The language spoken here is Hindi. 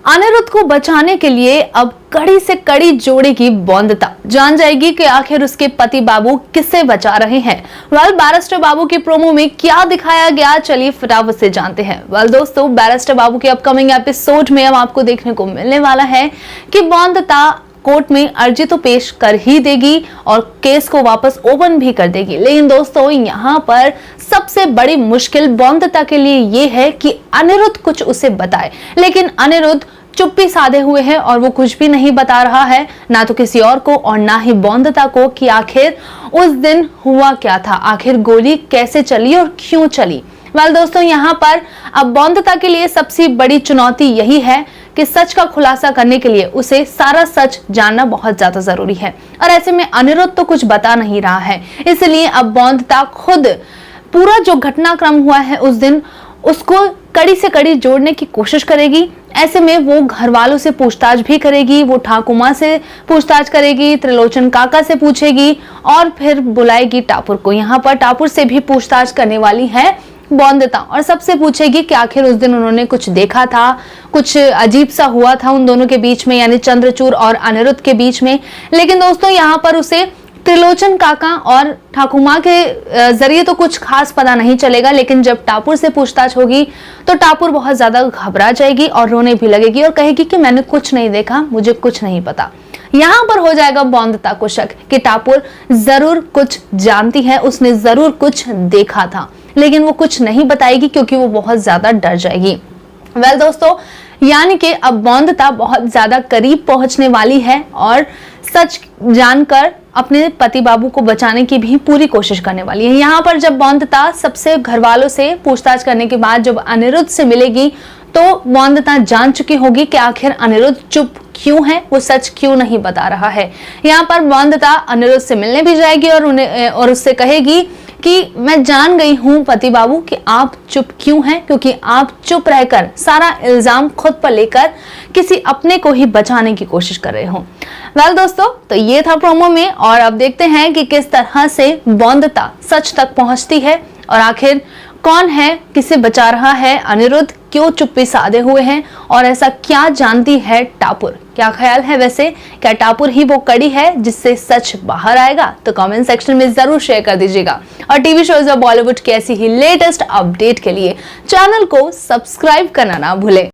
अनिरुद्ध को बचाने के लिए अब कड़ी से कड़ी जोड़ेगी बौंदता। जान जाएगी कि आखिर उसके पति बाबू किससे बचा रहे हैं। बैरिस्टर बाबू की प्रोमो में क्या दिखाया गया, चलिए फटाफट से जानते हैं। दोस्तों, बैरिस्टर बाबू के अपकमिंग एपिसोड में अब आपको देखने को मिलने वाला है कि बौंदता कोर्ट में अर्जी तो पेश कर ही देगी और केस को वापस ओपन भी कर देगी। लेकिन दोस्तों, यहाँ पर सबसे बड़ी मुश्किल बौंदता के लिए ये है कि अनिरुद्ध कुछ उसे बताए, लेकिन अनिरुद्ध चुप्पी साधे हुए है और वो कुछ भी नहीं बता रहा है, ना तो किसी और को और ना ही बौंदता को कि आखिर उस दिन हुआ क्या था, आखिर गोली कैसे चली और क्यों चली। दोस्तों, यहाँ पर अब बौंदता के लिए सबसे बड़ी चुनौती यही है कि सच का खुलासा करने के लिए उसे सारा सच जानना बहुत ज्यादा जरूरी है और ऐसे में अनिरुद्ध तो कुछ बता नहीं रहा है। इसलिए अब बौंदता खुद पूरा जो घटनाक्रम हुआ है उस दिन उसको कड़ी से कड़ी जोड़ने की कोशिश करेगी। ऐसे में वो घर वालों से पूछताछ भी करेगी, वो ठाकुमा से पूछताछ करेगी, त्रिलोचन काका से पूछेगी और फिर बुलाएगी टापुर को। यहाँ पर टापुर से भी पूछताछ करने वाली है बौंदता और सबसे पूछेगी कि आखिर उस दिन उन्होंने कुछ देखा था, कुछ अजीब सा हुआ था उन दोनों के बीच में, यानी चंद्रचूड़ और अनिरुद्ध के बीच में। लेकिन दोस्तों, यहाँ पर उसे त्रिलोचन काका और ठाकुमा के जरिए तो कुछ खास पता नहीं चलेगा, लेकिन जब टापुर से पूछताछ होगी तो टापुर बहुत ज्यादा घबरा जाएगी और रोने भी लगेगी और कहेगी कि मैंने कुछ नहीं देखा, मुझे कुछ नहीं पता। यहाँ पर हो जाएगा बौंदता को शक कि टापुर जरूर कुछ जानती है, उसने जरूर कुछ देखा था, लेकिन वो कुछ नहीं बताएगी क्योंकि वो बहुत ज्यादा डर जाएगी। दोस्तों, यानी कि अब बौंदता बहुत ज्यादा करीब पहुंचने वाली है और सच जानकर अपने पति बाबू को बचाने की भी पूरी कोशिश करने वाली है। यहाँ पर जब बौंदता सबसे घर वालों से पूछताछ करने के बाद जब अनिरुद्ध से मिलेगी तो बौंदता जान चुकी होगी कि आखिर अनिरुद्ध चुप क्यों है, वो सच क्यों नहीं बता रहा है। यहाँ पर बौंदता अनिरुद्ध से मिलने भी जाएगी और उससे कहेगी कि मैं जान गई हूँ पति बाबू कि आप चुप क्यों हैं, क्योंकि आप चुप रहकर सारा इल्जाम खुद पर लेकर किसी अपने को ही बचाने की कोशिश कर रहे हो। दोस्तों, तो ये था प्रोमो में और अब देखते हैं कि किस तरह से बौंदता सच तक पहुंचती है और आखिर कौन है, किसे बचा रहा है अनिरुद्ध, क्यों चुप्पी साधे हुए हैं और ऐसा क्या जानती है टापुर। क्या ख्याल है वैसे, क्या टापुर ही वो कड़ी है जिससे सच बाहर आएगा? तो कमेंट सेक्शन में जरूर शेयर कर दीजिएगा और टीवी शोज और बॉलीवुड की ऐसी ही लेटेस्ट अपडेट के लिए चैनल को सब्सक्राइब करना ना भूलें।